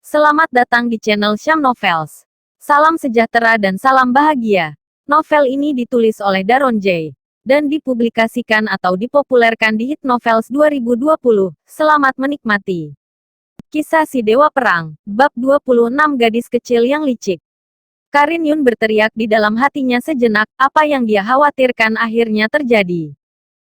Selamat datang di channel Syam Novels. Salam sejahtera dan salam bahagia. Novel ini ditulis oleh Daron J. dan dipublikasikan atau dipopulerkan di Hit Novels 2020. Selamat menikmati. Kisah Si Dewa Perang, Bab 26 Gadis Kecil yang Licik. Karin Yun berteriak di dalam hatinya sejenak, apa yang dia khawatirkan akhirnya terjadi.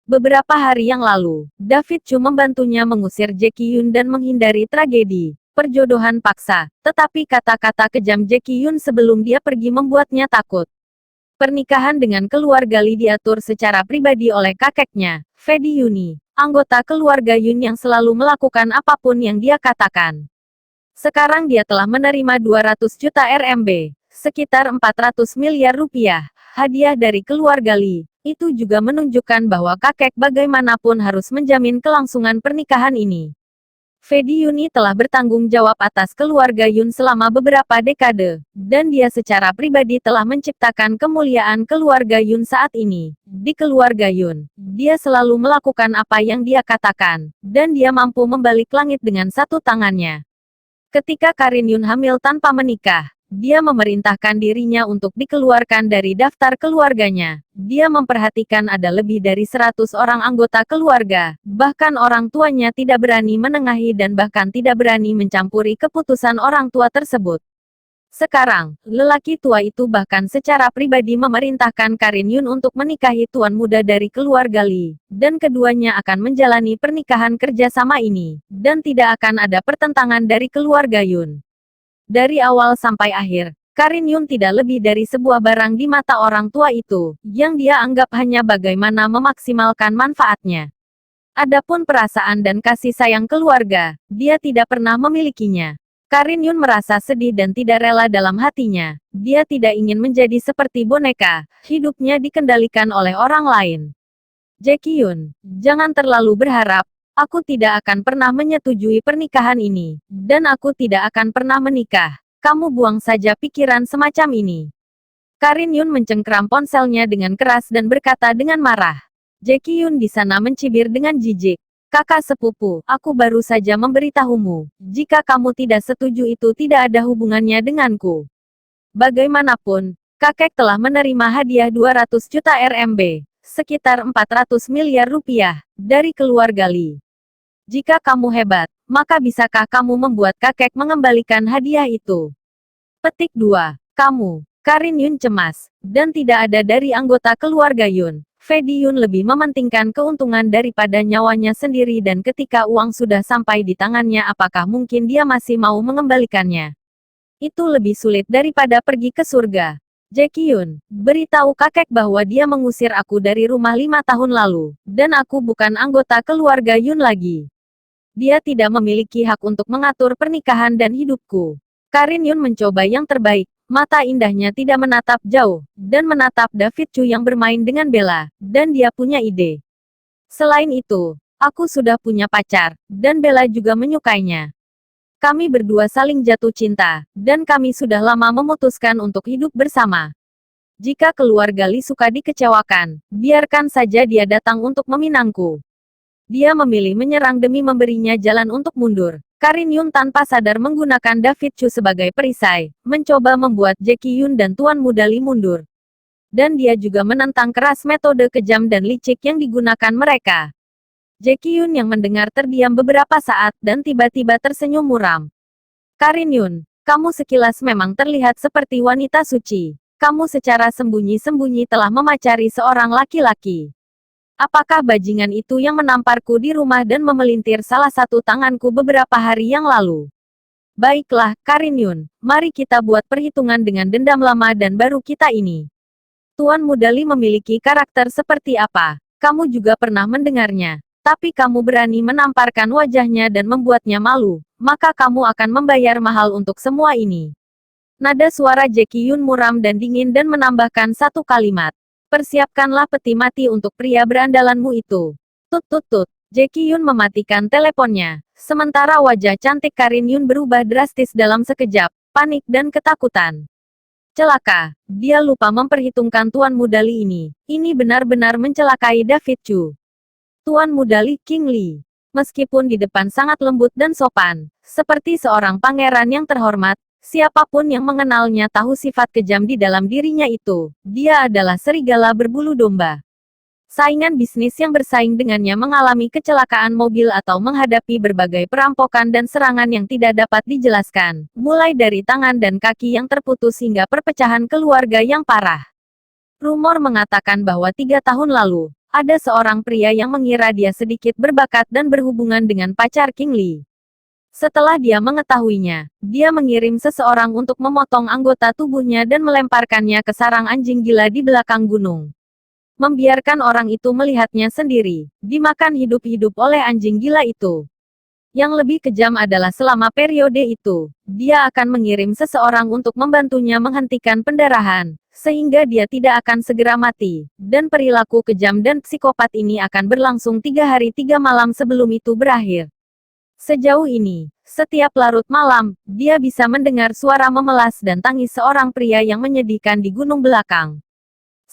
Beberapa hari yang lalu, David Chu membantunya mengusir Jackie Yun dan menghindari tragedi perjodohan paksa, tetapi kata-kata kejam Jackie Yun sebelum dia pergi membuatnya takut. Pernikahan dengan keluarga Li diatur secara pribadi oleh kakeknya, Fedi Yuni, anggota keluarga Yun yang selalu melakukan apapun yang dia katakan. Sekarang dia telah menerima 200 juta RMB, sekitar 400 miliar rupiah, hadiah dari keluarga Li. Itu juga menunjukkan bahwa kakek bagaimanapun harus menjamin kelangsungan pernikahan ini. Fedi Yuni telah bertanggung jawab atas keluarga Yun selama beberapa dekade, dan dia secara pribadi telah menciptakan kemuliaan keluarga Yun saat ini. Di keluarga Yun, dia selalu melakukan apa yang dia katakan, dan dia mampu membalik langit dengan satu tangannya. Ketika Karin Yun hamil tanpa menikah, dia memerintahkan dirinya untuk dikeluarkan dari daftar keluarganya. Dia memperhatikan ada lebih dari 100 orang anggota keluarga, bahkan orang tuanya tidak berani menengahi dan bahkan tidak berani mencampuri keputusan orang tua tersebut. Sekarang, lelaki tua itu bahkan secara pribadi memerintahkan Karin Yun untuk menikahi tuan muda dari keluarga Li, dan keduanya akan menjalani pernikahan kerjasama ini, dan tidak akan ada pertentangan dari keluarga Yun. Dari awal sampai akhir, Karin Yun tidak lebih dari sebuah barang di mata orang tua itu, yang dia anggap hanya bagaimana memaksimalkan manfaatnya. Adapun perasaan dan kasih sayang keluarga, dia tidak pernah memilikinya. Karin Yun merasa sedih dan tidak rela dalam hatinya. Dia tidak ingin menjadi seperti boneka, hidupnya dikendalikan oleh orang lain. Jackie Yun, jangan terlalu berharap. Aku tidak akan pernah menyetujui pernikahan ini, dan aku tidak akan pernah menikah. Kamu buang saja pikiran semacam ini. Karin Yun mencengkram ponselnya dengan keras dan berkata dengan marah. Jackie Yun di sana mencibir dengan jijik. Kakak sepupu, aku baru saja memberitahumu. Jika kamu tidak setuju itu tidak ada hubungannya denganku. Bagaimanapun, kakek telah menerima hadiah 200 juta RMB, sekitar 400 miliar rupiah, dari keluarga Li. Jika kamu hebat, maka bisakah kamu membuat kakek mengembalikan hadiah itu? Petik 2. Kamu, Karin Yun cemas, dan tidak ada dari anggota keluarga Yun. Fedi Yun lebih mementingkan keuntungan daripada nyawanya sendiri dan ketika uang sudah sampai di tangannya apakah mungkin dia masih mau mengembalikannya? Itu lebih sulit daripada pergi ke surga. Jackie Yun, beritahu kakek bahwa dia mengusir aku dari rumah 5 tahun lalu, dan aku bukan anggota keluarga Yun lagi. Dia tidak memiliki hak untuk mengatur pernikahan dan hidupku. Karin Yun mencoba yang terbaik, mata indahnya tidak menatap jauh, dan menatap David Chu yang bermain dengan Bella, dan dia punya ide. Selain itu, aku sudah punya pacar, dan Bella juga menyukainya. Kami berdua saling jatuh cinta, dan kami sudah lama memutuskan untuk hidup bersama. Jika keluarga Li suka dikecewakan, biarkan saja dia datang untuk meminangku. Dia memilih menyerang demi memberinya jalan untuk mundur. Karin Yun tanpa sadar menggunakan David Chu sebagai perisai, mencoba membuat Jackie Yun dan Tuan Muda Li mundur. Dan dia juga menentang keras metode kejam dan licik yang digunakan mereka. Jackie Yun yang mendengar terdiam beberapa saat dan tiba-tiba tersenyum muram. Karin Yun, kamu sekilas memang terlihat seperti wanita suci. Kamu secara sembunyi-sembunyi telah memacari seorang laki-laki. Apakah bajingan itu yang menamparku di rumah dan memelintir salah satu tanganku beberapa hari yang lalu? Baiklah, Karin Yun, mari kita buat perhitungan dengan dendam lama dan baru kita ini. Tuan Muda Li memiliki karakter seperti apa? Kamu juga pernah mendengarnya. Tapi kamu berani menamparkan wajahnya dan membuatnya malu, maka kamu akan membayar mahal untuk semua ini. Nada suara Jackie Yun muram dan dingin dan menambahkan satu kalimat. Persiapkanlah peti mati untuk pria berandalanmu itu. Tut tut tut. Jackie Yun mematikan teleponnya. Sementara wajah cantik Karin Yun berubah drastis dalam sekejap, panik dan ketakutan. Celaka, dia lupa memperhitungkan Tuan Muda Li ini. Ini benar-benar mencelakai David Chu. Tuan Muda Li, King Li. Meskipun di depan sangat lembut dan sopan, seperti seorang pangeran yang terhormat, siapapun yang mengenalnya tahu sifat kejam di dalam dirinya itu. Dia adalah serigala berbulu domba. Saingan bisnis yang bersaing dengannya mengalami kecelakaan mobil atau menghadapi berbagai perampokan dan serangan yang tidak dapat dijelaskan, mulai dari tangan dan kaki yang terputus hingga perpecahan keluarga yang parah. Rumor mengatakan bahwa 3 tahun lalu, ada seorang pria yang mengira dia sedikit berbakat dan berhubungan dengan pacar King Lee. Setelah dia mengetahuinya, dia mengirim seseorang untuk memotong anggota tubuhnya dan melemparkannya ke sarang anjing gila di belakang gunung. Membiarkan orang itu melihatnya sendiri, dimakan hidup-hidup oleh anjing gila itu. Yang lebih kejam adalah selama periode itu, dia akan mengirim seseorang untuk membantunya menghentikan pendarahan, sehingga dia tidak akan segera mati, dan perilaku kejam dan psikopat ini akan berlangsung 3 hari 3 malam sebelum itu berakhir. Sejauh ini, setiap larut malam, dia bisa mendengar suara memelas dan tangis seorang pria yang menyedihkan di gunung belakang.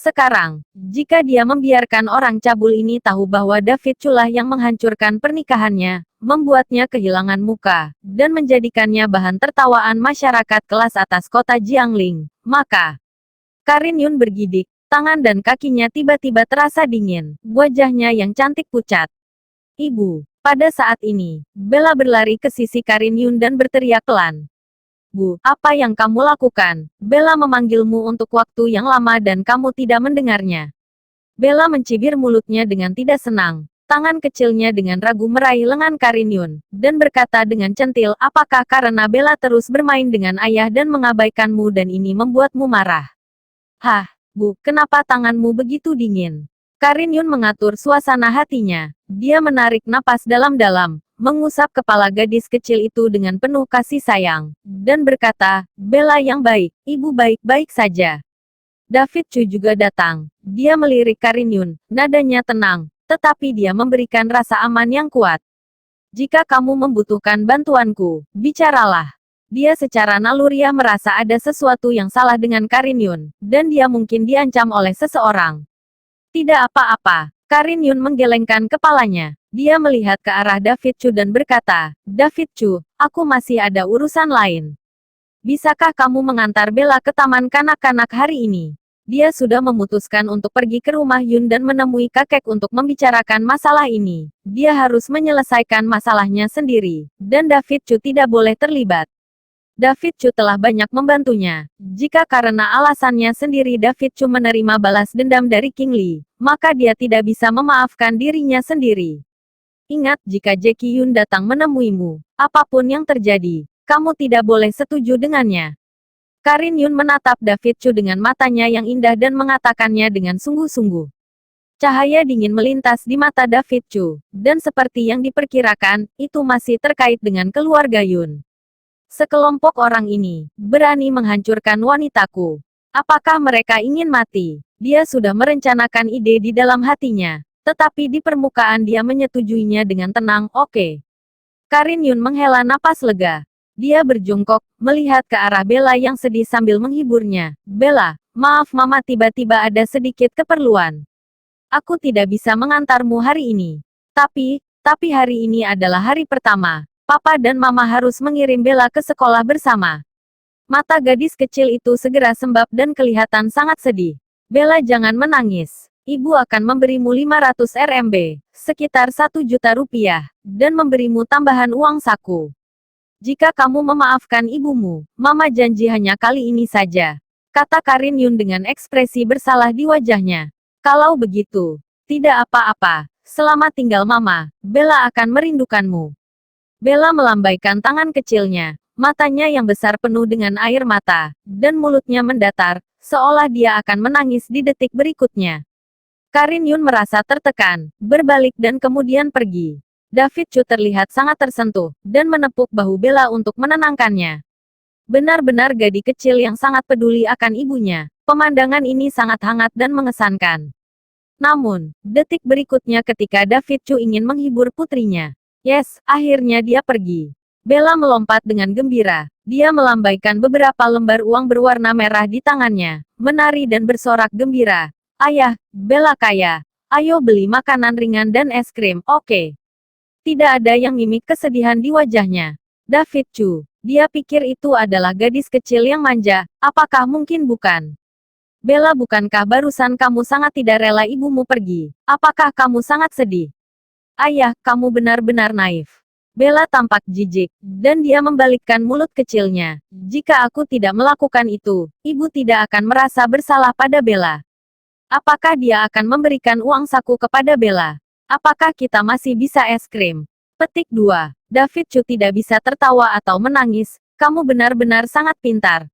Sekarang, jika dia membiarkan orang cabul ini tahu bahwa David Chu lah yang menghancurkan pernikahannya, membuatnya kehilangan muka, dan menjadikannya bahan tertawaan masyarakat kelas atas kota Jiangling, maka Karin Yun bergidik, tangan dan kakinya tiba-tiba terasa dingin, wajahnya yang cantik pucat. Ibu, pada saat ini, Bella berlari ke sisi Karin Yun dan berteriak pelan. Bu, apa yang kamu lakukan? Bella memanggilmu untuk waktu yang lama dan kamu tidak mendengarnya. Bella mencibir mulutnya dengan tidak senang. Tangan kecilnya dengan ragu meraih lengan Karin Yun, dan berkata dengan centil, apakah karena Bella terus bermain dengan ayah dan mengabaikanmu dan ini membuatmu marah? Hah, Bu, kenapa tanganmu begitu dingin? Karin Yun mengatur suasana hatinya. Dia menarik napas dalam-dalam, mengusap kepala gadis kecil itu dengan penuh kasih sayang, dan berkata, Bella yang baik, ibu baik-baik saja. David Chu juga datang. Dia melirik Karin Yun, nadanya tenang, tetapi dia memberikan rasa aman yang kuat. Jika kamu membutuhkan bantuanku, bicaralah. Dia secara naluriah merasa ada sesuatu yang salah dengan Karin Yun, dan dia mungkin diancam oleh seseorang. Tidak apa-apa, Karin Yun menggelengkan kepalanya. Dia melihat ke arah David Chu dan berkata, David Chu, aku masih ada urusan lain. Bisakah kamu mengantar Bella ke taman kanak-kanak hari ini? Dia sudah memutuskan untuk pergi ke rumah Yun dan menemui kakek untuk membicarakan masalah ini. Dia harus menyelesaikan masalahnya sendiri, dan David Chu tidak boleh terlibat. David Chu telah banyak membantunya. Jika karena alasannya sendiri David Chu menerima balas dendam dari King Lee, maka dia tidak bisa memaafkan dirinya sendiri. Ingat, jika Jackie Yun datang menemuimu, apapun yang terjadi, kamu tidak boleh setuju dengannya. Karin Yun menatap David Chu dengan matanya yang indah dan mengatakannya dengan sungguh-sungguh. Cahaya dingin melintas di mata David Chu, dan seperti yang diperkirakan, itu masih terkait dengan keluarga Yun. Sekelompok orang ini berani menghancurkan wanitaku. Apakah mereka ingin mati? Dia sudah merencanakan ide di dalam hatinya. Tetapi di permukaan dia menyetujuinya dengan tenang, oke. Karin Yun menghela napas lega. Dia berjongkok, melihat ke arah Bella yang sedih sambil menghiburnya. Bella, maaf mama tiba-tiba ada sedikit keperluan. Aku tidak bisa mengantarmu hari ini. Tapi hari ini adalah hari pertama. Papa dan mama harus mengirim Bella ke sekolah bersama. Mata gadis kecil itu segera sembab dan kelihatan sangat sedih. Bella jangan menangis. Ibu akan memberimu 500 RMB, sekitar 1 juta rupiah, dan memberimu tambahan uang saku. Jika kamu memaafkan ibumu, mama janji hanya kali ini saja, kata Karin Yun dengan ekspresi bersalah di wajahnya. Kalau begitu, tidak apa-apa, selamat tinggal mama, Bella akan merindukanmu. Bella melambaikan tangan kecilnya, matanya yang besar penuh dengan air mata, dan mulutnya mendatar, seolah dia akan menangis di detik berikutnya. Karin Yun merasa tertekan, berbalik dan kemudian pergi. David Chu terlihat sangat tersentuh, dan menepuk bahu Bella untuk menenangkannya. Benar-benar gadis kecil yang sangat peduli akan ibunya. Pemandangan ini sangat hangat dan mengesankan. Namun, detik berikutnya ketika David Chu ingin menghibur putrinya. Yes, akhirnya dia pergi. Bella melompat dengan gembira. Dia melambaikan beberapa lembar uang berwarna merah di tangannya, menari dan bersorak gembira. Ayah, Bella kaya. Ayo beli makanan ringan dan es krim, oke? Tidak ada yang mimik kesedihan di wajahnya. David Chu. Dia pikir itu adalah gadis kecil yang manja, apakah mungkin bukan? Bella, bukankah barusan kamu sangat tidak rela ibumu pergi? Apakah kamu sangat sedih? Ayah, kamu benar-benar naif. Bella tampak jijik, dan dia membalikkan mulut kecilnya. Jika aku tidak melakukan itu, ibu tidak akan merasa bersalah pada Bella. Apakah dia akan memberikan uang saku kepada Bella? Apakah kita masih bisa es krim? Petik 2. David Chu tidak bisa tertawa atau menangis. Kamu benar-benar sangat pintar.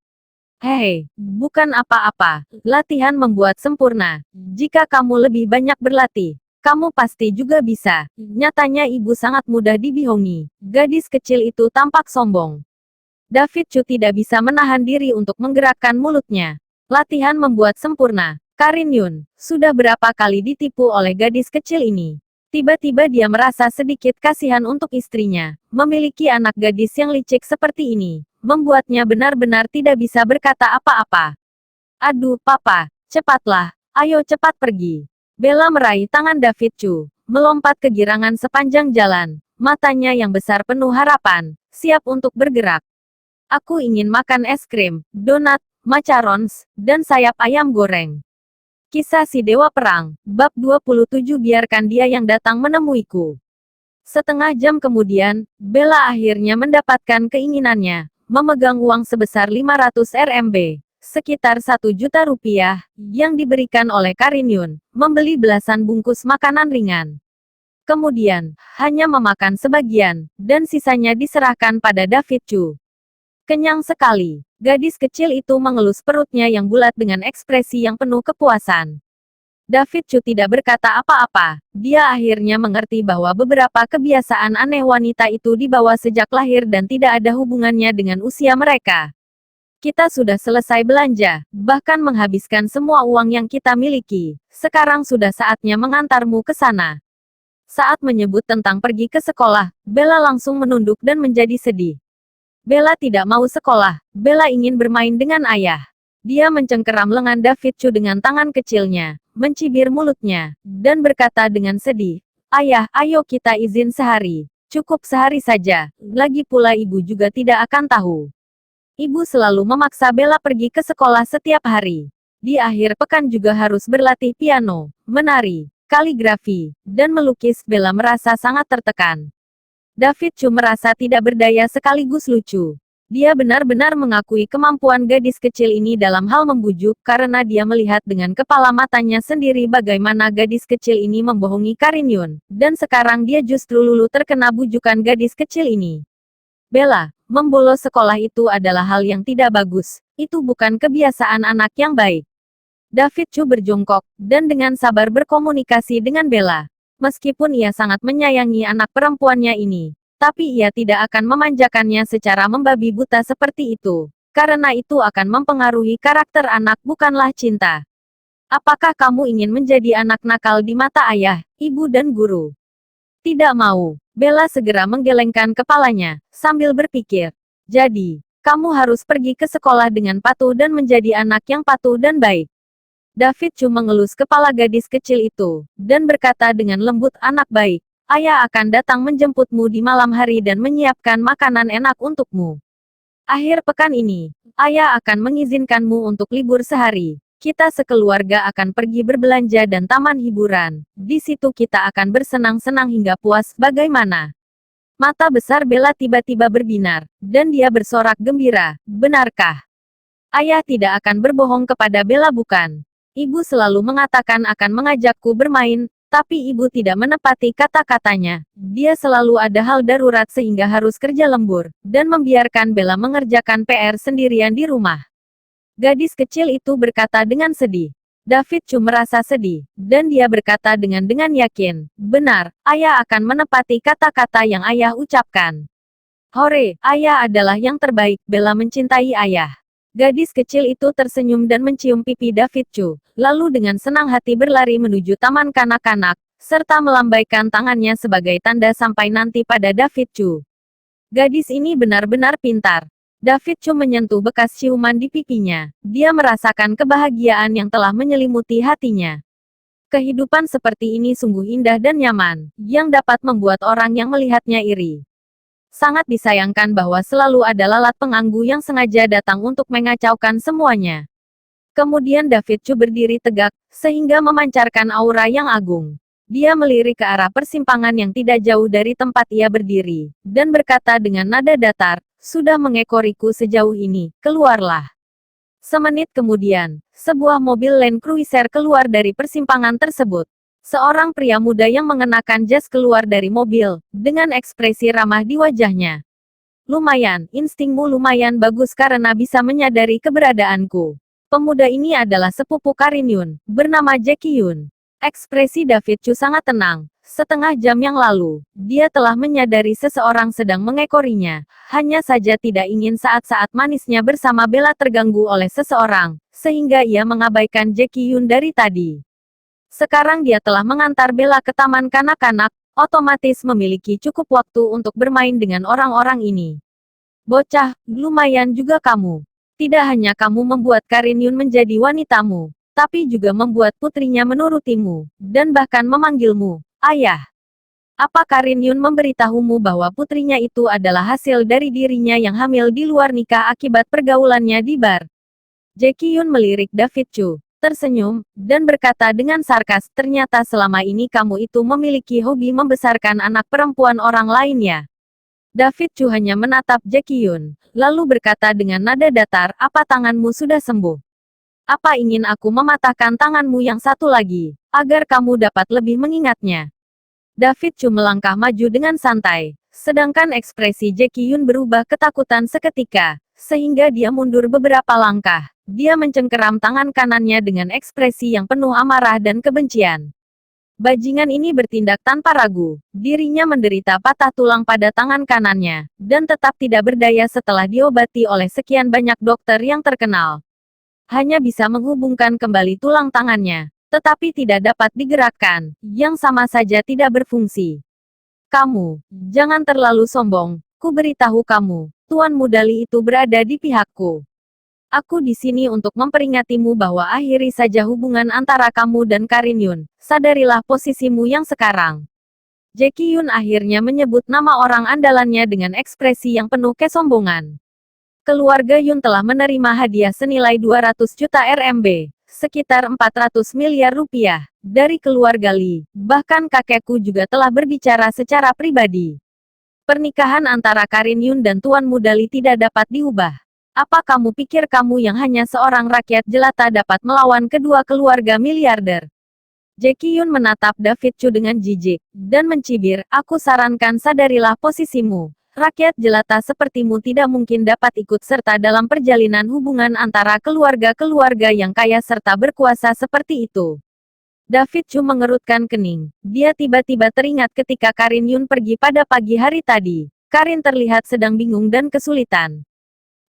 Hei, bukan apa-apa. Latihan membuat sempurna. Jika kamu lebih banyak berlatih, kamu pasti juga bisa. Nyatanya ibu sangat mudah dibohongi. Gadis kecil itu tampak sombong. David Chu tidak bisa menahan diri untuk menggerakkan mulutnya. Latihan membuat sempurna. Karin Yun, sudah berapa kali ditipu oleh gadis kecil ini? Tiba-tiba dia merasa sedikit kasihan untuk istrinya. Memiliki anak gadis yang licik seperti ini, membuatnya benar-benar tidak bisa berkata apa-apa. Aduh, Papa, cepatlah, ayo cepat pergi. Bella meraih tangan David Chu, melompat kegirangan sepanjang jalan. Matanya yang besar penuh harapan, siap untuk bergerak. Aku ingin makan es krim, donat, macarons, dan sayap ayam goreng. Kisah si Dewa Perang, bab 27. Biarkan dia yang datang menemuiku. Setengah jam kemudian, Bella akhirnya mendapatkan keinginannya, memegang uang sebesar 500 RMB, sekitar 1 juta rupiah, yang diberikan oleh Karin Yun, membeli belasan bungkus makanan ringan. Kemudian, hanya memakan sebagian, dan sisanya diserahkan pada David Chu. Kenyang sekali. Gadis kecil itu mengelus perutnya yang bulat dengan ekspresi yang penuh kepuasan. David Chu tidak berkata apa-apa. Dia akhirnya mengerti bahwa beberapa kebiasaan aneh wanita itu dibawa sejak lahir dan tidak ada hubungannya dengan usia mereka. Kita sudah selesai belanja, bahkan menghabiskan semua uang yang kita miliki. Sekarang sudah saatnya mengantarmu ke sana. Saat menyebut tentang pergi ke sekolah, Bella langsung menunduk dan menjadi sedih. Bella tidak mau sekolah. Bella ingin bermain dengan ayah. Dia mencengkeram lengan David Chu dengan tangan kecilnya, mencibir mulutnya, dan berkata dengan sedih, "Ayah, ayo kita izin sehari. Cukup sehari saja. Lagi pula ibu juga tidak akan tahu." Ibu selalu memaksa Bella pergi ke sekolah setiap hari. Di akhir pekan juga harus berlatih piano, menari, kaligrafi, dan melukis. Bella merasa sangat tertekan. David Chu merasa tidak berdaya sekaligus lucu. Dia benar-benar mengakui kemampuan gadis kecil ini dalam hal membujuk karena dia melihat dengan kepala matanya sendiri bagaimana gadis kecil ini membohongi Karin Yun, dan sekarang dia justru lulu terkena bujukan gadis kecil ini. Bella, membolos sekolah itu adalah hal yang tidak bagus. Itu bukan kebiasaan anak yang baik. David Chu berjongkok, dan dengan sabar berkomunikasi dengan Bella. Meskipun ia sangat menyayangi anak perempuannya ini, tapi ia tidak akan memanjakannya secara membabi buta seperti itu. Karena itu akan mempengaruhi karakter anak, bukanlah cinta. Apakah kamu ingin menjadi anak nakal di mata ayah, ibu dan guru? Tidak mau. Bella segera menggelengkan kepalanya, sambil berpikir. Jadi, kamu harus pergi ke sekolah dengan patuh dan menjadi anak yang patuh dan baik. David Chu mengelus kepala gadis kecil itu, dan berkata dengan lembut, "Anak baik, ayah akan datang menjemputmu di malam hari dan menyiapkan makanan enak untukmu. Akhir pekan ini, ayah akan mengizinkanmu untuk libur sehari. Kita sekeluarga akan pergi berbelanja dan taman hiburan. Di situ kita akan bersenang-senang hingga puas. Bagaimana?" Mata besar Bella tiba-tiba berbinar, dan dia bersorak gembira. "Benarkah? Ayah tidak akan berbohong kepada Bella, bukan? Ibu selalu mengatakan akan mengajakku bermain, tapi ibu tidak menepati kata-katanya. Dia selalu ada hal darurat sehingga harus kerja lembur, dan membiarkan Bella mengerjakan PR sendirian di rumah." Gadis kecil itu berkata dengan sedih. David Chu merasa sedih, dan dia berkata dengan yakin, "Benar, ayah akan menepati kata-kata yang ayah ucapkan." "Hore, ayah adalah yang terbaik." Bella mencintai ayah. Gadis kecil itu tersenyum dan mencium pipi David Chu, lalu dengan senang hati berlari menuju taman kanak-kanak, serta melambaikan tangannya sebagai tanda sampai nanti pada David Chu. Gadis ini benar-benar pintar. David Chu menyentuh bekas ciuman di pipinya. Dia merasakan kebahagiaan yang telah menyelimuti hatinya. Kehidupan seperti ini sungguh indah dan nyaman, yang dapat membuat orang yang melihatnya iri. Sangat disayangkan bahwa selalu ada lalat pengganggu yang sengaja datang untuk mengacaukan semuanya. Kemudian David Chu berdiri tegak, sehingga memancarkan aura yang agung. Dia melirik ke arah persimpangan yang tidak jauh dari tempat ia berdiri, dan berkata dengan nada datar, "Sudah mengekoriku sejauh ini, keluarlah." Semenit kemudian, sebuah mobil Land Cruiser keluar dari persimpangan tersebut. Seorang pria muda yang mengenakan jas keluar dari mobil, dengan ekspresi ramah di wajahnya. "Lumayan, instingmu lumayan bagus karena bisa menyadari keberadaanku." Pemuda ini adalah sepupu Karin Yun, bernama Jackie Yun. Ekspresi David Chu sangat tenang. Setengah jam yang lalu, dia telah menyadari seseorang sedang mengekorinya. Hanya saja tidak ingin saat-saat manisnya bersama Bella terganggu oleh seseorang, sehingga ia mengabaikan Jackie Yun dari tadi. Sekarang dia telah mengantar Bella ke taman kanak-kanak, otomatis memiliki cukup waktu untuk bermain dengan orang-orang ini. "Bocah, lumayan juga kamu. Tidak hanya kamu membuat Karin Yun menjadi wanitamu, tapi juga membuat putrinya menurutimu, dan bahkan memanggilmu ayah. Apa Karin Yun memberitahumu bahwa putrinya itu adalah hasil dari dirinya yang hamil di luar nikah akibat pergaulannya di bar?" Jackie Yun melirik David Chu, tersenyum, dan berkata dengan sarkas, "Ternyata selama ini kamu itu memiliki hobi membesarkan anak perempuan orang lain ya." David Chu hanya menatap Jackie Yun, lalu berkata dengan nada datar, "Apa tanganmu sudah sembuh? Apa ingin aku mematahkan tanganmu yang satu lagi, agar kamu dapat lebih mengingatnya?" David Chu melangkah maju dengan santai, sedangkan ekspresi Jackie Yun berubah ketakutan seketika, sehingga dia mundur beberapa langkah. Dia mencengkeram tangan kanannya dengan ekspresi yang penuh amarah dan kebencian. Bajingan ini bertindak tanpa ragu. Dirinya menderita patah tulang pada tangan kanannya, dan tetap tidak berdaya setelah diobati oleh sekian banyak dokter yang terkenal. Hanya bisa menghubungkan kembali tulang tangannya, tetapi tidak dapat digerakkan, yang sama saja tidak berfungsi. "Kamu, jangan terlalu sombong, ku beritahu kamu, Tuan Mudali itu berada di pihakku. Aku di sini untuk memperingatimu bahwa akhiri saja hubungan antara kamu dan Karin Yun. Sadarilah posisimu yang sekarang." Jackie Yun akhirnya menyebut nama orang andalannya dengan ekspresi yang penuh kesombongan. Keluarga Yun telah menerima hadiah senilai 200 juta RMB, sekitar 400 miliar rupiah, dari keluarga Li. Bahkan kakekku juga telah berbicara secara pribadi. Pernikahan antara Karin Yun dan Tuan Mudali tidak dapat diubah. Apa kamu pikir kamu yang hanya seorang rakyat jelata dapat melawan kedua keluarga miliarder? Jackie Yun menatap David Chu dengan jijik, dan mencibir, "Aku sarankan sadarilah posisimu. Rakyat jelata sepertimu tidak mungkin dapat ikut serta dalam perjalinan hubungan antara keluarga-keluarga yang kaya serta berkuasa seperti itu." David Chu mengerutkan kening. Dia tiba-tiba teringat ketika Karin Yun pergi pada pagi hari tadi. Karin terlihat sedang bingung dan kesulitan.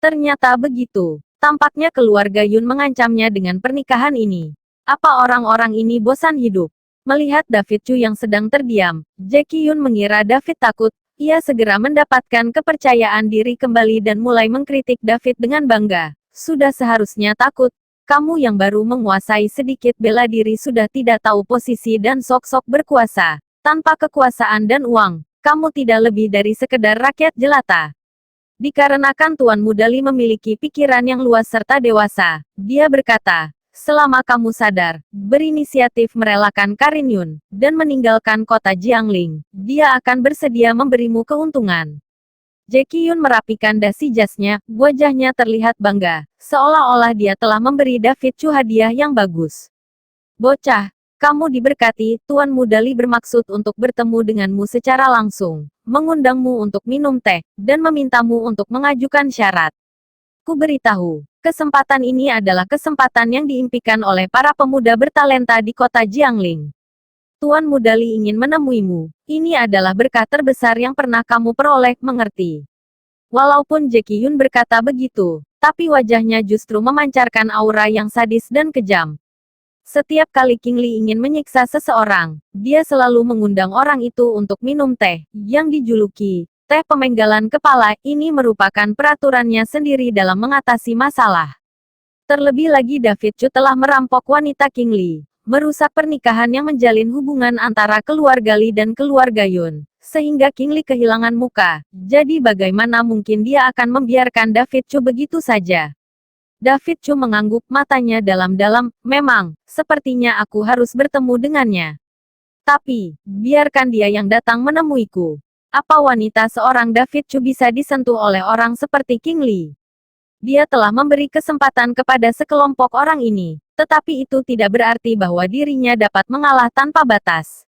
Ternyata begitu. Tampaknya keluarga Yun mengancamnya dengan pernikahan ini. Apa orang-orang ini bosan hidup? Melihat David Chu yang sedang terdiam, Jackie Yun mengira David takut. Ia segera mendapatkan kepercayaan diri kembali dan mulai mengkritik David dengan bangga. "Sudah seharusnya takut. Kamu yang baru menguasai sedikit bela diri sudah tidak tahu posisi dan sok-sok berkuasa. Tanpa kekuasaan dan uang, kamu tidak lebih dari sekedar rakyat jelata." Dikarenakan Tuan Mudali memiliki pikiran yang luas serta dewasa, dia berkata, "Selama kamu sadar, berinisiatif merelakan Karin Yun, dan meninggalkan kota Jiangling, dia akan bersedia memberimu keuntungan." Jackie Yun merapikan dasi jasnya, wajahnya terlihat bangga, seolah-olah dia telah memberi David Chu hadiah yang bagus. "Bocah, kamu diberkati, Tuan Mudali bermaksud untuk bertemu denganmu secara langsung, mengundangmu untuk minum teh, dan memintamu untuk mengajukan syarat. Ku beritahu, kesempatan ini adalah kesempatan yang diimpikan oleh para pemuda bertalenta di kota Jiangling. Tuan Mudali ingin menemuimu. Ini adalah berkah terbesar yang pernah kamu peroleh, mengerti?" Walaupun Jackie Yun berkata begitu, tapi wajahnya justru memancarkan aura yang sadis dan kejam. Setiap kali King Li ingin menyiksa seseorang, dia selalu mengundang orang itu untuk minum teh, yang dijuluki teh pemenggalan kepala. Ini merupakan peraturannya sendiri dalam mengatasi masalah. Terlebih lagi David Chu telah merampok wanita King Li. merusak pernikahan yang menjalin hubungan antara keluarga Li dan keluarga Yun, sehingga King Li kehilangan muka. Jadi bagaimana mungkin dia akan membiarkan David Chu begitu saja? David Chu mengangguk matanya dalam-dalam, memang, sepertinya aku harus bertemu dengannya. Tapi, biarkan dia yang datang menemuiku. Apa wanita seorang David Chu bisa disentuh oleh orang seperti King Li? Dia telah memberi kesempatan kepada sekelompok orang ini, tetapi itu tidak berarti bahwa dirinya dapat mengalah tanpa batas.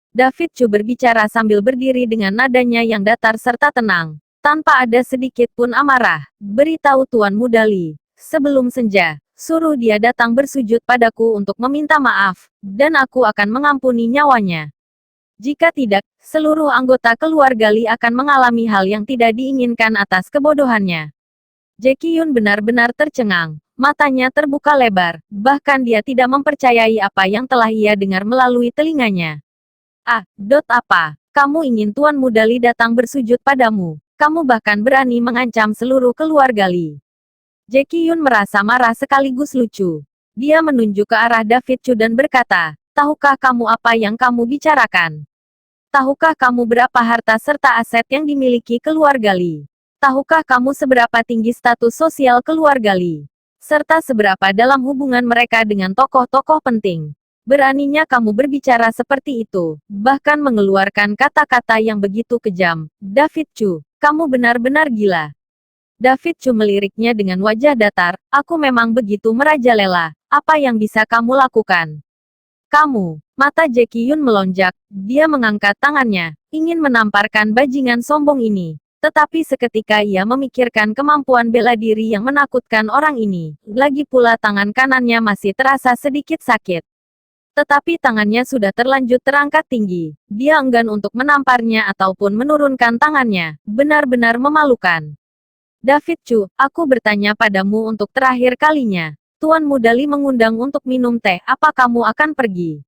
David Chu berbicara sambil berdiri dengan nadanya yang datar serta tenang, tanpa ada sedikit pun amarah. Beritahu Tuan Muda Li, sebelum senja, suruh dia datang bersujud padaku untuk meminta maaf, dan aku akan mengampuni nyawanya. Jika tidak, seluruh anggota keluarga Li akan mengalami hal yang tidak diinginkan atas kebodohannya. Jackie Yun benar-benar tercengang, matanya terbuka lebar, bahkan dia tidak mempercayai apa yang telah ia dengar melalui telinganya. Apa? Kamu ingin Tuan Muda Li datang bersujud padamu? Kamu bahkan berani mengancam seluruh keluarga Li. Jackie Yun merasa marah sekaligus lucu. Dia menunjuk ke arah David Chu dan berkata, tahukah kamu apa yang kamu bicarakan? Tahukah kamu berapa harta serta aset yang dimiliki keluarga Li? Tahukah kamu seberapa tinggi status sosial keluarga Li? Serta seberapa dalam hubungan mereka dengan tokoh-tokoh penting? Beraninya kamu berbicara seperti itu, bahkan mengeluarkan kata-kata yang begitu kejam. David Chu, kamu benar-benar gila. David Chu meliriknya dengan wajah datar, aku memang begitu merajalela, apa yang bisa kamu lakukan? Kamu, mata Jackie Yun melonjak, dia mengangkat tangannya, ingin menamparkan bajingan sombong ini. Tetapi seketika ia memikirkan kemampuan bela diri yang menakutkan orang ini, lagi pula tangan kanannya masih terasa sedikit sakit. Tetapi tangannya sudah terlanjut terangkat tinggi, dia enggan untuk menamparnya ataupun menurunkan tangannya, benar-benar memalukan. David Chu, aku bertanya padamu untuk terakhir kalinya. Tuan Muda Li mengundang untuk minum teh, apa kamu akan pergi?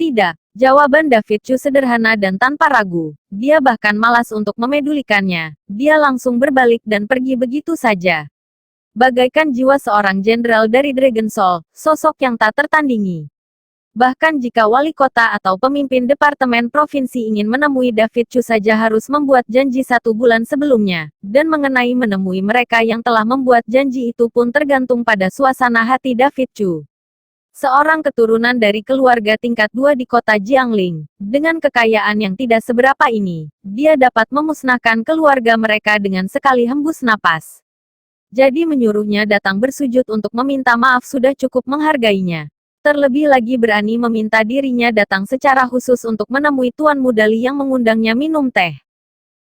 Tidak, jawaban David Chu sederhana dan tanpa ragu. Dia bahkan malas untuk memedulikannya. Dia langsung berbalik dan pergi begitu saja. Bagaikan jiwa seorang jenderal dari Dragon Soul, sosok yang tak tertandingi. Bahkan jika wali kota atau pemimpin departemen provinsi ingin menemui David Chu saja harus membuat janji 1 bulan sebelumnya, dan mengenai menemui mereka yang telah membuat janji itu pun tergantung pada suasana hati David Chu. Seorang keturunan dari keluarga tingkat 2 di kota Jiangling, dengan kekayaan yang tidak seberapa ini, dia dapat memusnahkan keluarga mereka dengan sekali hembus napas. Jadi menyuruhnya datang bersujud untuk meminta maaf sudah cukup menghargainya. Terlebih lagi berani meminta dirinya datang secara khusus untuk menemui Tuan Muda Li yang mengundangnya minum teh.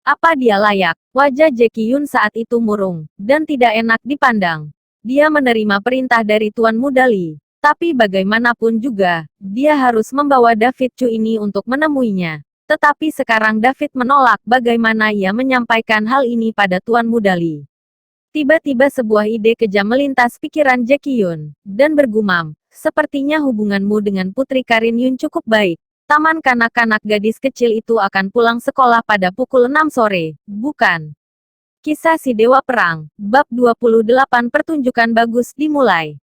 Apa dia layak? Wajah Jackie Yun saat itu murung, dan tidak enak dipandang. Dia menerima perintah dari Tuan Muda Li. Tapi bagaimanapun juga, dia harus membawa David Chu ini untuk menemuinya. Tetapi sekarang David menolak bagaimana ia menyampaikan hal ini pada Tuan Muda Li. Tiba-tiba sebuah ide kejam melintas pikiran Jackie Yun, dan bergumam, sepertinya hubunganmu dengan Putri Karin Yun cukup baik. Taman kanak-kanak gadis kecil itu akan pulang sekolah pada pukul 6 sore, bukan? Kisah si Dewa Perang, bab 28 pertunjukan bagus dimulai.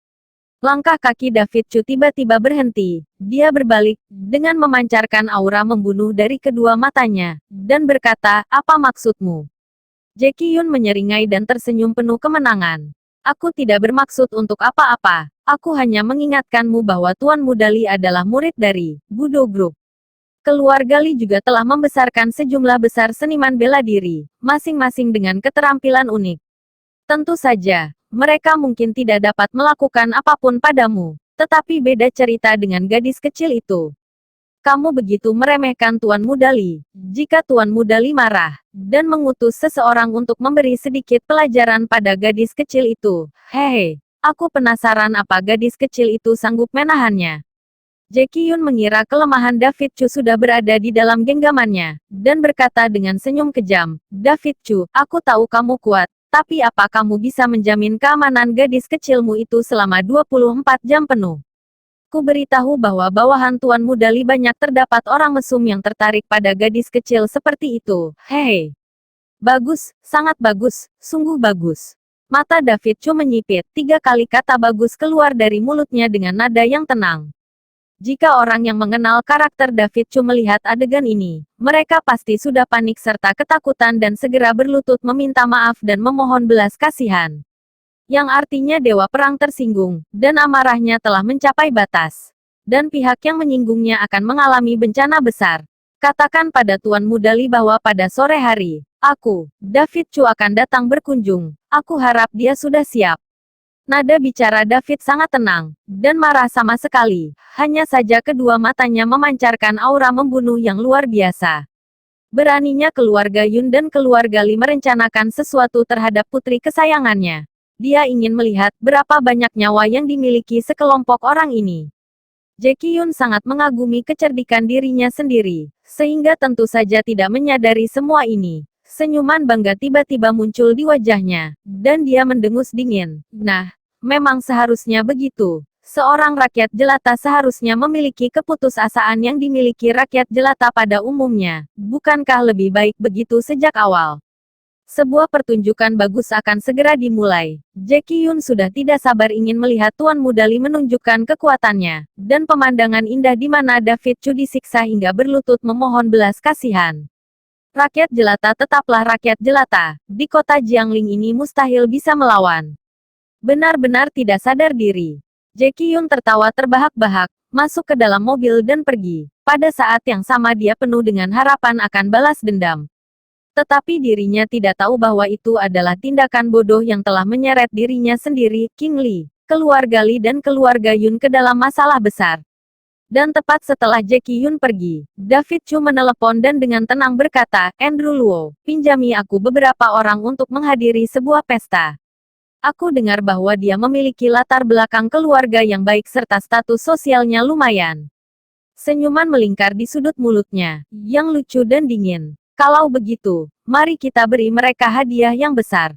Langkah kaki David Chu tiba-tiba berhenti. Dia berbalik, dengan memancarkan aura membunuh dari kedua matanya, dan berkata, apa maksudmu? Jackie Yun menyeringai dan tersenyum penuh kemenangan. Aku tidak bermaksud untuk apa-apa. Aku hanya mengingatkanmu bahwa Tuan Muda Li adalah murid dari Budo Group. Keluarga Li juga telah membesarkan sejumlah besar seniman bela diri, masing-masing dengan keterampilan unik. Tentu saja, mereka mungkin tidak dapat melakukan apapun padamu, tetapi beda cerita dengan gadis kecil itu. Kamu begitu meremehkan Tuan Muda Li. Jika Tuan Muda Li marah, dan mengutus seseorang untuk memberi sedikit pelajaran pada gadis kecil itu, hei, aku penasaran apa gadis kecil itu sanggup menahannya. Jackie Yun mengira kelemahan David Chu sudah berada di dalam genggamannya, dan berkata dengan senyum kejam, David Chu, aku tahu kamu kuat, tapi apa kamu bisa menjamin keamanan gadis kecilmu itu selama 24 jam penuh? Ku beritahu bahwa bawahan Tuan Muda Li banyak terdapat orang mesum yang tertarik pada gadis kecil seperti itu. Hei! Bagus, sangat bagus, sungguh bagus. Mata David Chu menyipit, 3 kali kata bagus keluar dari mulutnya dengan nada yang tenang. Jika orang yang mengenal karakter David Chu melihat adegan ini, mereka pasti sudah panik serta ketakutan dan segera berlutut meminta maaf dan memohon belas kasihan. Yang artinya Dewa Perang tersinggung, dan amarahnya telah mencapai batas. Dan pihak yang menyinggungnya akan mengalami bencana besar. Katakan pada Tuan Mudali bahwa pada sore hari, aku, David Chu akan datang berkunjung. Aku harap dia sudah siap. Nada bicara David sangat tenang, dan marah sama sekali. Hanya saja kedua matanya memancarkan aura membunuh yang luar biasa. Beraninya keluarga Yun dan keluarga Li merencanakan sesuatu terhadap putri kesayangannya. Dia ingin melihat berapa banyak nyawa yang dimiliki sekelompok orang ini. Jackie Yun sangat mengagumi kecerdikan dirinya sendiri, sehingga tentu saja tidak menyadari semua ini. Senyuman bangga tiba-tiba muncul di wajahnya, dan dia mendengus dingin. Nah, memang seharusnya begitu. Seorang rakyat jelata seharusnya memiliki keputusasaan yang dimiliki rakyat jelata pada umumnya. Bukankah lebih baik begitu sejak awal? Sebuah pertunjukan bagus akan segera dimulai. Jackie Yun sudah tidak sabar ingin melihat Tuan Mudali menunjukkan kekuatannya, dan pemandangan indah di mana David Chu disiksa hingga berlutut memohon belas kasihan. Rakyat jelata tetaplah rakyat jelata. Di kota Jiangling ini mustahil bisa melawan. Benar-benar tidak sadar diri. Jackie Yun tertawa terbahak-bahak, masuk ke dalam mobil dan pergi. Pada saat yang sama dia penuh dengan harapan akan balas dendam. Tetapi dirinya tidak tahu bahwa itu adalah tindakan bodoh yang telah menyeret dirinya sendiri, King Li, keluarga Li dan keluarga Yun ke dalam masalah besar. Dan tepat setelah Jackie Yun pergi, David Chu menelepon dan dengan tenang berkata, Andrew Luo, pinjami aku beberapa orang untuk menghadiri sebuah pesta. Aku dengar bahwa dia memiliki latar belakang keluarga yang baik serta status sosialnya lumayan. Senyuman melingkar di sudut mulutnya, yang lucu dan dingin. Kalau begitu, mari kita beri mereka hadiah yang besar.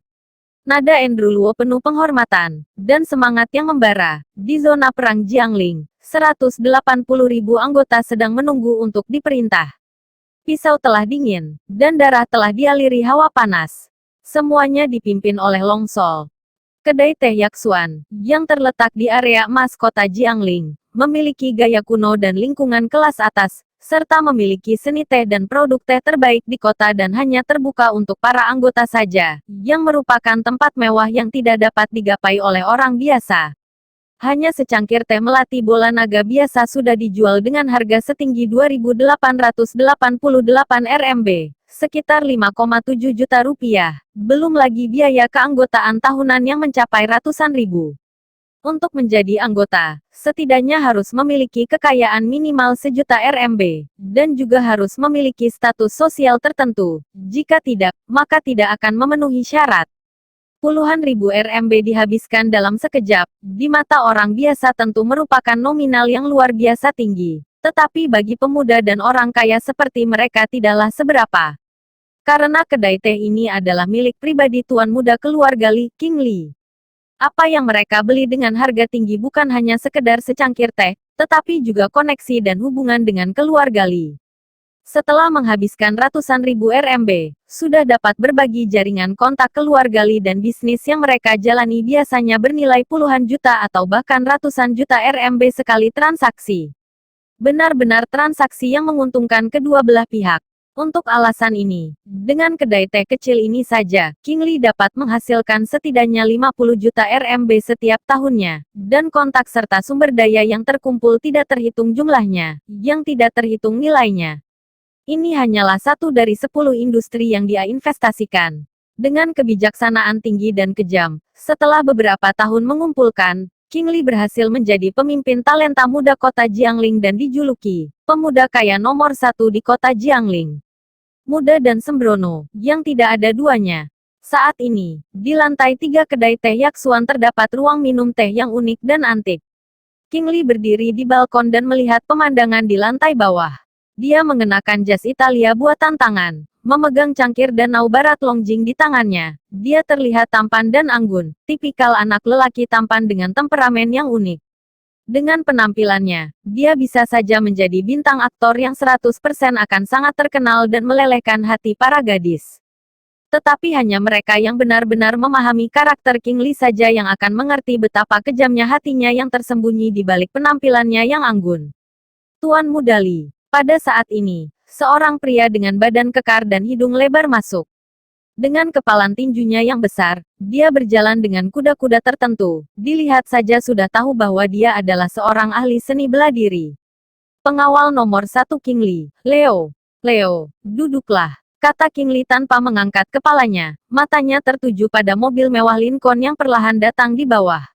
Nada Andrew Luo penuh penghormatan, dan semangat yang membara. Di zona perang Jiangling, 180.000 anggota sedang menunggu untuk diperintah. Pisau telah dingin, dan darah telah dialiri hawa panas. Semuanya dipimpin oleh Long Sol. Kedai teh Yaksuan, yang terletak di area emas kota Jiangling, memiliki gaya kuno dan lingkungan kelas atas, serta memiliki seni teh dan produk teh terbaik di kota dan hanya terbuka untuk para anggota saja, yang merupakan tempat mewah yang tidak dapat digapai oleh orang biasa. Hanya secangkir teh melati bola naga biasa sudah dijual dengan harga setinggi 2.888 RMB, sekitar 5,7 juta rupiah, belum lagi biaya keanggotaan tahunan yang mencapai ratusan ribu. Untuk menjadi anggota, setidaknya harus memiliki kekayaan minimal sejuta RMB, dan juga harus memiliki status sosial tertentu. Jika tidak, maka tidak akan memenuhi syarat. Puluhan ribu RMB dihabiskan dalam sekejap, di mata orang biasa tentu merupakan nominal yang luar biasa tinggi. Tetapi bagi pemuda dan orang kaya seperti mereka tidaklah seberapa. Karena kedai teh ini adalah milik pribadi tuan muda keluarga Li, King Li. Apa yang mereka beli dengan harga tinggi bukan hanya sekedar secangkir teh, tetapi juga koneksi dan hubungan dengan keluarga Li. Setelah menghabiskan ratusan ribu RMB, sudah dapat berbagi jaringan kontak keluarga Li dan bisnis yang mereka jalani biasanya bernilai puluhan juta atau bahkan ratusan juta RMB sekali transaksi. Benar-benar transaksi yang menguntungkan kedua belah pihak. Untuk alasan ini, dengan kedai teh kecil ini saja, King Li dapat menghasilkan setidaknya 50 juta RMB setiap tahunnya, dan kontak serta sumber daya yang terkumpul tidak terhitung jumlahnya, yang tidak terhitung nilainya. Ini hanyalah satu dari 10 industri yang dia investasikan. Dengan kebijaksanaan tinggi dan kejam, setelah beberapa tahun mengumpulkan, King Li berhasil menjadi pemimpin talenta muda kota Jiangling dan dijuluki pemuda kaya nomor 1 di kota Jiangling. Muda dan sembrono, yang tidak ada duanya. Saat ini, di lantai 3 kedai teh Yaksuan terdapat ruang minum teh yang unik dan antik. King Li berdiri di balkon dan melihat pemandangan di lantai bawah. Dia mengenakan jas Italia buatan tangan, memegang cangkir danau barat Longjing di tangannya. Dia terlihat tampan dan anggun, tipikal anak lelaki tampan dengan temperamen yang unik. Dengan penampilannya, dia bisa saja menjadi bintang aktor yang 100% akan sangat terkenal dan melelehkan hati para gadis. Tetapi hanya mereka yang benar-benar memahami karakter King Li saja yang akan mengerti betapa kejamnya hatinya yang tersembunyi di balik penampilannya yang anggun. Tuan Muda Li. Pada saat ini, seorang pria dengan badan kekar dan hidung lebar masuk. Dengan kepalan tinjunya yang besar, dia berjalan dengan kuda-kuda tertentu. Dilihat saja sudah tahu bahwa dia adalah seorang ahli seni bela diri. Pengawal nomor 1 King Li, Leo. Leo, duduklah, kata King Li tanpa mengangkat kepalanya. Matanya tertuju pada mobil mewah Lincoln yang perlahan datang di bawah.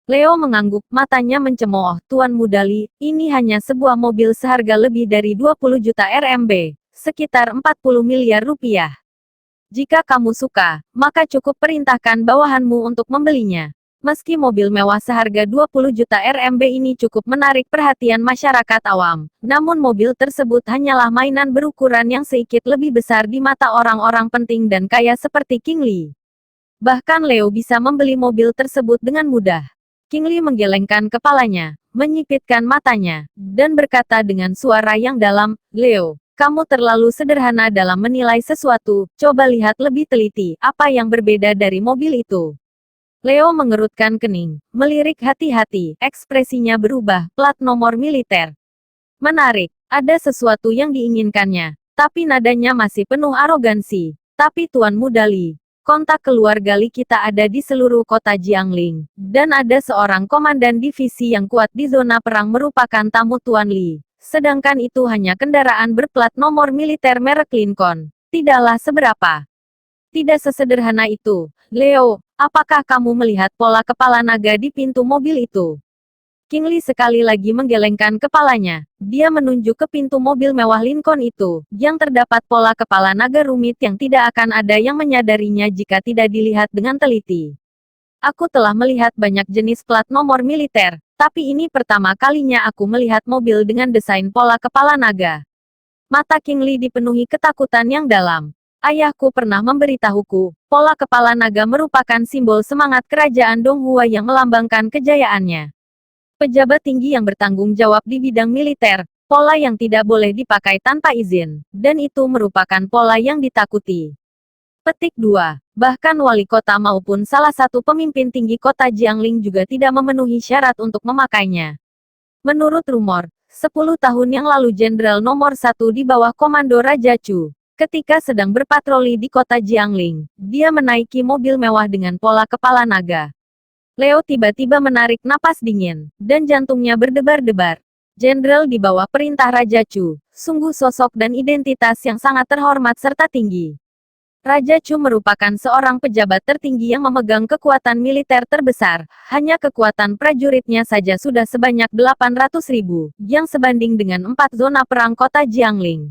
Leo mengangguk, matanya mencemooh. Tuan Muda Li, ini hanya sebuah mobil seharga lebih dari 20 juta RMB, sekitar 40 miliar rupiah. Jika kamu suka, maka cukup perintahkan bawahanmu untuk membelinya. Meski mobil mewah seharga 20 juta RMB ini cukup menarik perhatian masyarakat awam, namun mobil tersebut hanyalah mainan berukuran yang sedikit lebih besar di mata orang-orang penting dan kaya seperti King Li. Bahkan Leo bisa membeli mobil tersebut dengan mudah. King Li menggelengkan kepalanya, menyipitkan matanya, dan berkata dengan suara yang dalam, Leo, kamu terlalu sederhana dalam menilai sesuatu, coba lihat lebih teliti, apa yang berbeda dari mobil itu. Leo mengerutkan kening, melirik hati-hati, ekspresinya berubah, plat nomor militer. Menarik, ada sesuatu yang diinginkannya, tapi nadanya masih penuh arogansi. Tapi Tuan Muda Li, kontak keluarga Li kita ada di seluruh kota Jiangling, dan ada seorang komandan divisi yang kuat di zona perang merupakan tamu Tuan Li. Sedangkan itu hanya kendaraan berplat nomor militer merek Lincoln. Tidaklah seberapa. Tidak sesederhana itu. Leo, apakah kamu melihat pola kepala naga di pintu mobil itu? King Li sekali lagi menggelengkan kepalanya. Dia menunjuk ke pintu mobil mewah Lincoln itu, yang terdapat pola kepala naga rumit yang tidak akan ada yang menyadarinya jika tidak dilihat dengan teliti. Aku telah melihat banyak jenis plat nomor militer, tapi ini pertama kalinya aku melihat mobil dengan desain pola kepala naga. Mata King Li dipenuhi ketakutan yang dalam. Ayahku pernah memberitahuku, pola kepala naga merupakan simbol semangat kerajaan Donghua yang melambangkan kejayaannya. Pejabat tinggi yang bertanggung jawab di bidang militer, pola yang tidak boleh dipakai tanpa izin, dan itu merupakan pola yang ditakuti. Petik 2. Bahkan wali kota maupun salah satu pemimpin tinggi kota Jiangling juga tidak memenuhi syarat untuk memakainya. Menurut rumor, 10 tahun yang lalu Jenderal nomor 1 di bawah komando Raja Chu, ketika sedang berpatroli di kota Jiangling, dia menaiki mobil mewah dengan pola kepala naga. Leo tiba-tiba menarik napas dingin, dan jantungnya berdebar-debar. Jenderal di bawah perintah Raja Chu, sungguh sosok dan identitas yang sangat terhormat serta tinggi. Raja Chu merupakan seorang pejabat tertinggi yang memegang kekuatan militer terbesar, hanya kekuatan prajuritnya saja sudah sebanyak 800.000, yang sebanding dengan 4 zona perang kota Jiangling.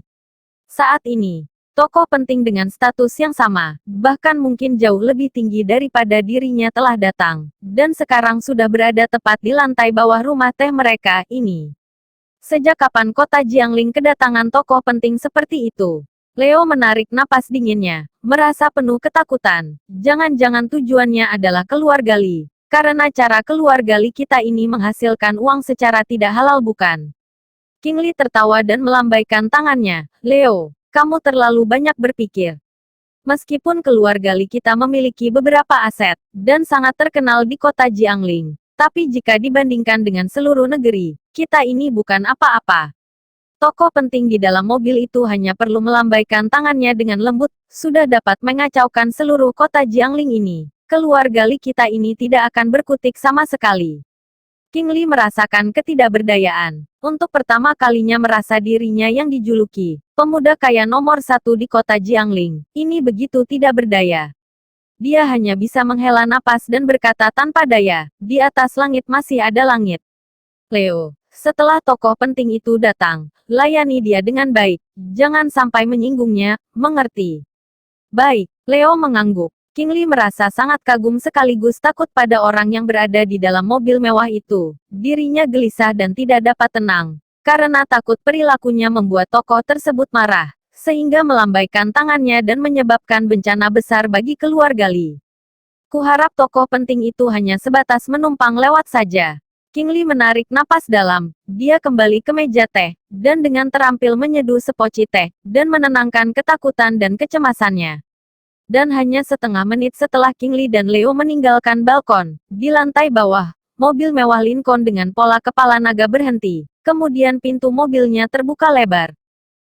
Saat ini, tokoh penting dengan status yang sama, bahkan mungkin jauh lebih tinggi daripada dirinya telah datang, dan sekarang sudah berada tepat di lantai bawah rumah teh mereka ini. Sejak kapan kota Jiangling kedatangan tokoh penting seperti itu? Leo menarik napas dinginnya, merasa penuh ketakutan. Jangan-jangan tujuannya adalah keluarga Li. Karena cara keluarga Li kita ini menghasilkan uang secara tidak halal bukan? King Li tertawa dan melambaikan tangannya. Leo, kamu terlalu banyak berpikir. Meskipun keluarga Li kita memiliki beberapa aset, dan sangat terkenal di kota Jiangling, tapi jika dibandingkan dengan seluruh negeri, kita ini bukan apa-apa. Tokoh penting di dalam mobil itu hanya perlu melambaikan tangannya dengan lembut, sudah dapat mengacaukan seluruh kota Jiangling ini. Keluarga Li kita ini tidak akan berkutik sama sekali. King Li merasakan ketidakberdayaan. Untuk pertama kalinya merasa dirinya yang dijuluki pemuda kaya nomor 1 di kota Jiangling. Ini begitu tidak berdaya. Dia hanya bisa menghela napas dan berkata tanpa daya, di atas langit masih ada langit. Leo, setelah tokoh penting itu datang, layani dia dengan baik. Jangan sampai menyinggungnya, mengerti? Baik, Leo mengangguk. King Li merasa sangat kagum sekaligus takut pada orang yang berada di dalam mobil mewah itu. Dirinya gelisah dan tidak dapat tenang. Karena takut perilakunya membuat tokoh tersebut marah, sehingga melambaikan tangannya dan menyebabkan bencana besar bagi keluarga Li. Kuharap tokoh penting itu hanya sebatas menumpang lewat saja. King Li menarik napas dalam, dia kembali ke meja teh, dan dengan terampil menyeduh sepoci teh, dan menenangkan ketakutan dan kecemasannya. Dan hanya setengah menit setelah King Li dan Leo meninggalkan balkon, di lantai bawah, mobil mewah Lincoln dengan pola kepala naga berhenti. Kemudian pintu mobilnya terbuka lebar.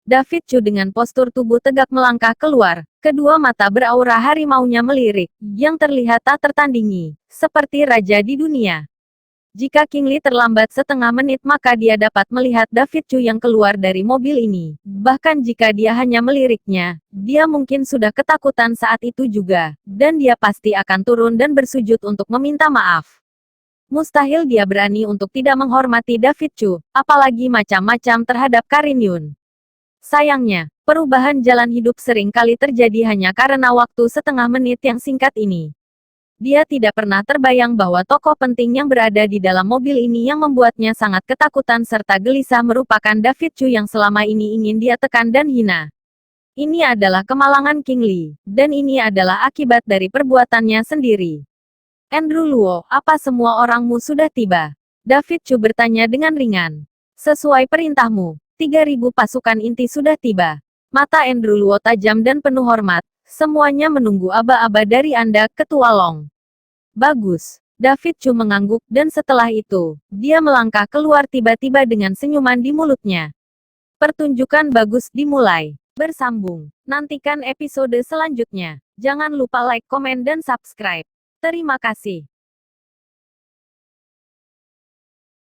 David Chu dengan postur tubuh tegak melangkah keluar. Kedua mata beraura harimaunya melirik, yang terlihat tak tertandingi, seperti raja di dunia. Jika King Li terlambat setengah menit maka dia dapat melihat David Chu yang keluar dari mobil ini. Bahkan jika dia hanya meliriknya, dia mungkin sudah ketakutan saat itu juga, dan dia pasti akan turun dan bersujud untuk meminta maaf. Mustahil dia berani untuk tidak menghormati David Chu, apalagi macam-macam terhadap Karin Yun. Sayangnya, perubahan jalan hidup sering kali terjadi hanya karena waktu setengah menit yang singkat ini. Dia tidak pernah terbayang bahwa tokoh penting yang berada di dalam mobil ini yang membuatnya sangat ketakutan serta gelisah merupakan David Chu yang selama ini ingin dia tekan dan hina. Ini adalah kemalangan King Li, dan ini adalah akibat dari perbuatannya sendiri. Andrew Luo, apa semua orangmu sudah tiba? David Chu bertanya dengan ringan. Sesuai perintahmu, 3.000 pasukan inti sudah tiba. Mata Andrew Luo tajam dan penuh hormat. Semuanya menunggu aba-aba dari Anda, Ketua Long. Bagus. David Chu mengangguk dan setelah itu, dia melangkah keluar tiba-tiba dengan senyuman di mulutnya. Pertunjukan bagus dimulai. Bersambung. Nantikan episode selanjutnya. Jangan lupa like, komen, dan subscribe. Terima kasih.